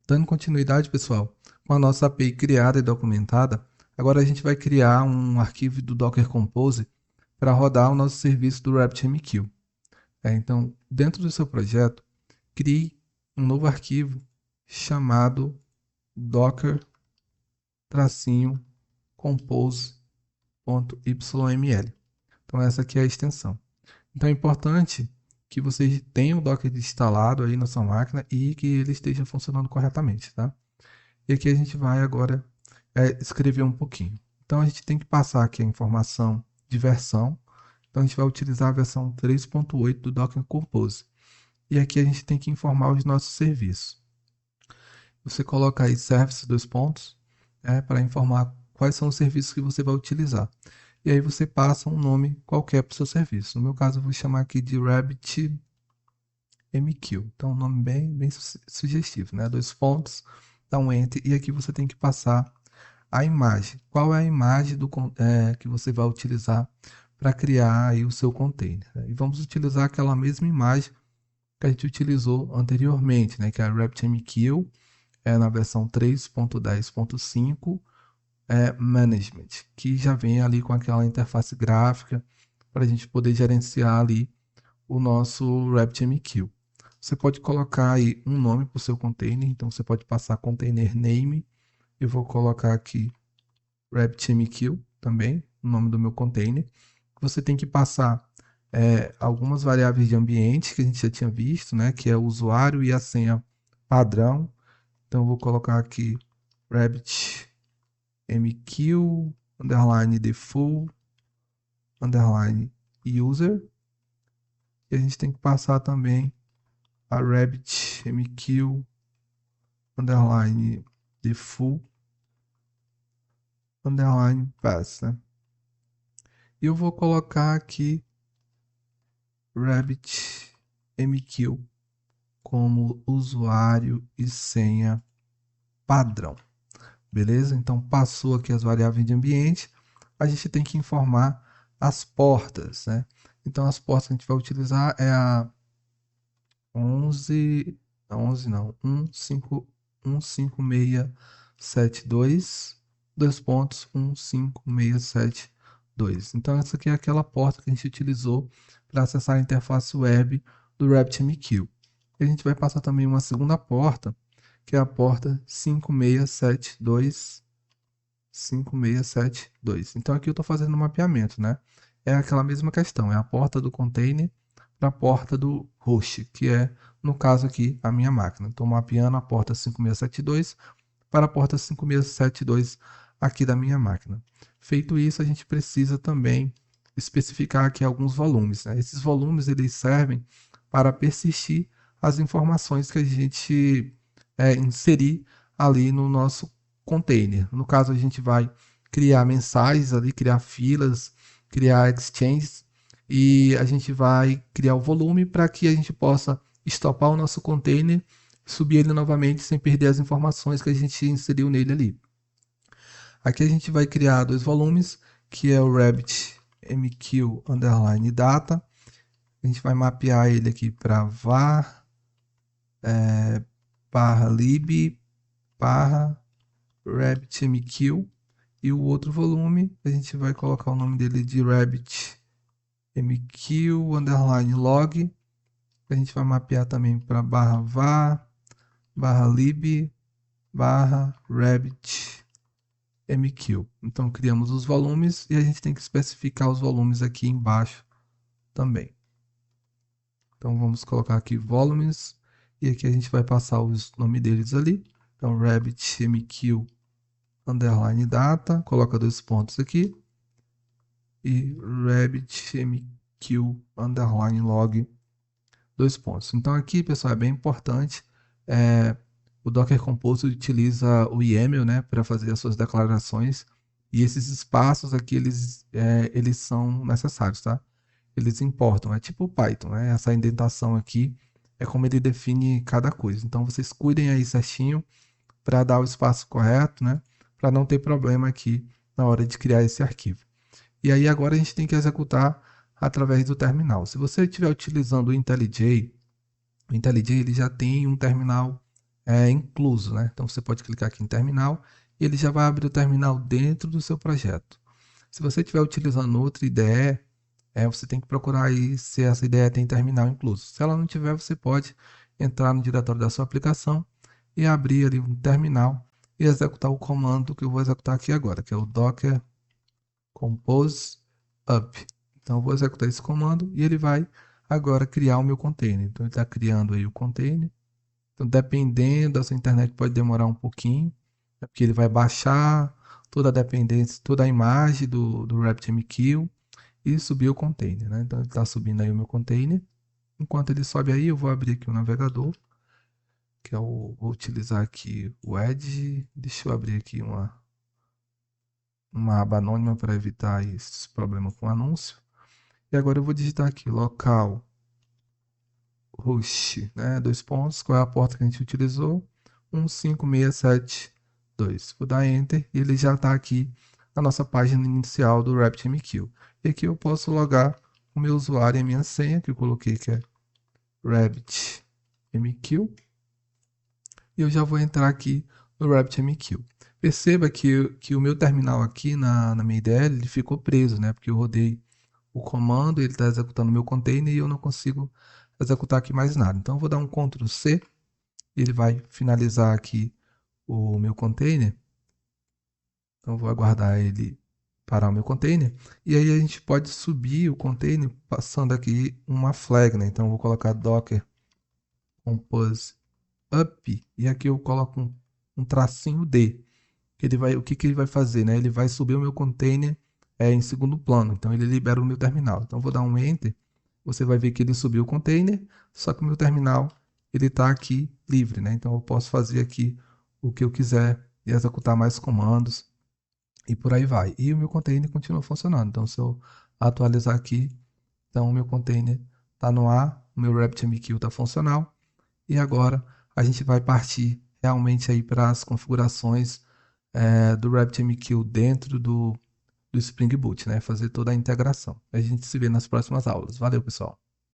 Dando continuidade, pessoal, com a nossa API criada e documentada, agora a gente vai criar um arquivo do Docker Compose para rodar o nosso serviço do RabbitMQ. Então, dentro do seu projeto, crie um novo arquivo chamado docker-compose.yml. Então, essa aqui é a extensão. Então, é importante que vocês tenham o Docker instalado aí na sua máquina e que ele esteja funcionando corretamente, tá? E aqui a gente vai agora escrever um pouquinho. Então a gente tem que passar aqui a informação de versão. Então a gente vai utilizar a versão 3.8 do Docker Compose. E aqui a gente tem que informar os nossos serviços. Você coloca aí service dois pontos para informar quais são os serviços que você vai utilizar. E aí você passa um nome qualquer para o seu serviço. No meu caso eu vou chamar aqui de RabbitMQ. Então um nome bem sugestivo, né? Dois pontos, dá um enter e aqui você tem que passar a imagem. Qual é a imagem que você vai utilizar para criar aí o seu container? Né? E vamos utilizar aquela mesma imagem que a gente utilizou anteriormente, né? Que é a RabbitMQ, na versão 3.10.5 Management, que já vem ali com aquela interface gráfica para a gente poder gerenciar ali o nosso RabbitMQ. Você pode colocar aí um nome para o seu container, então você pode passar container name. Eu vou colocar aqui RabbitMQ também, o nome do meu container. Você tem que passar algumas variáveis de ambiente que a gente já tinha visto, né? Que é o usuário e a senha padrão. Então eu vou colocar aqui RabbitMQ underline default underline user. E a gente tem que passar também a RabbitMQ underline default underline pass, né? E eu vou colocar aqui RabbitMQ como usuário e senha padrão. Beleza? Então passou aqui as variáveis de ambiente, a gente tem que informar as portas, né? Então as portas que a gente vai utilizar é a 11, não, 11 não, 15672, dois pontos, 15672. Então essa aqui é aquela porta que a gente utilizou para acessar a interface web do RabbitMQ. E a gente vai passar também uma segunda porta, que é a porta 5672. 5672. Então aqui eu estou fazendo um mapeamento, né? É aquela mesma questão, é a porta do container para a porta do host, que é, no caso aqui, a minha máquina. Estou mapeando a porta 5672 para a porta 5672 aqui da minha máquina. Feito isso, a gente precisa também especificar aqui alguns volumes, né? Esses volumes eles servem para persistir as informações que a gente inserir ali no nosso container. No caso, a gente vai criar mensagens ali, criar filas, criar exchanges e a gente vai criar o volume para que a gente possa estopar o nosso container, subir ele novamente sem perder as informações que a gente inseriu nele ali. Aqui a gente vai criar dois volumes, que é o RabbitMQ underline data. A gente vai mapear ele aqui para var barra lib barra RabbitMQ. E o outro volume, a gente vai colocar o nome dele de RabbitMQ underline log. A gente vai mapear também para barra var barra lib barra RabbitMQ. Então criamos os volumes e a gente tem que especificar os volumes aqui embaixo também. Então vamos colocar aqui volumes e aqui a gente vai passar os nomes deles ali. Então RabbitMQ underline data, coloca dois pontos aqui e RabbitMQ underline log, dois pontos. Então aqui, pessoal, é bem importante. O Docker Compose utiliza o YAML, né, para fazer as suas declarações. E esses espaços aqui, eles são necessários, tá? Eles importam. É tipo o Python, né? Essa indentação aqui é como ele define cada coisa. Então vocês cuidem aí certinho para dar o espaço correto, né? Para não ter problema aqui na hora de criar esse arquivo. E aí agora a gente tem que executar através do terminal. Se você estiver utilizando o IntelliJ ele já tem um terminal incluso, né? Então você pode clicar aqui em terminal e ele já vai abrir o terminal dentro do seu projeto. Se você estiver utilizando outra IDE, você tem que procurar aí se essa IDE tem terminal incluso. Se ela não tiver, você pode entrar no diretório da sua aplicação e abrir ali um terminal e executar o comando que eu vou executar aqui agora, que é o docker compose up. Então eu vou executar esse comando e ele vai agora criar o meu container. Então ele está criando aí o container. Então dependendo da sua internet pode demorar um pouquinho, porque ele vai baixar toda a dependência, toda a imagem do RabbitMQ e subir o container, né? Então ele está subindo aí o meu container. Enquanto ele sobe aí, eu vou abrir aqui o navegador, que vou utilizar aqui o Edge. Deixa eu abrir aqui uma aba anônima para evitar esse problema com anúncio. E agora eu vou digitar aqui local host, né? Dois pontos, qual é a porta que a gente utilizou? 15672. Vou dar Enter e ele já está aqui na nossa página inicial do RabbitMQ. E aqui eu posso logar o meu usuário e a minha senha, que eu coloquei que é RabbitMQ. E eu já vou entrar aqui no RabbitMQ. Perceba que o meu terminal aqui na minha IDE ele ficou preso, né? Porque eu rodei o comando, ele está executando o meu container e eu não consigo executar aqui mais nada. Então eu vou dar um Ctrl C, ele vai finalizar aqui o meu container. Então eu vou aguardar ele parar o meu container. E aí a gente pode subir o container passando aqui uma flag, né? Então eu vou colocar docker compose up e aqui eu coloco um tracinho D. O que que ele vai fazer, né? Ele vai subir o meu container em segundo plano. Então ele libera o meu terminal. Então eu vou dar um Enter. Você vai ver que ele subiu o container, só que o meu terminal ele está aqui livre, né? Então eu posso fazer aqui o que eu quiser e executar mais comandos e por aí vai. E o meu container continua funcionando. Então se eu atualizar aqui, então o meu container está no ar, o meu RabbitMQ está funcional e agora a gente vai partir realmente aí para as configurações do RabbitMQ dentro do Spring Boot, né? Fazer toda a integração. A gente se vê nas próximas aulas. Valeu, pessoal!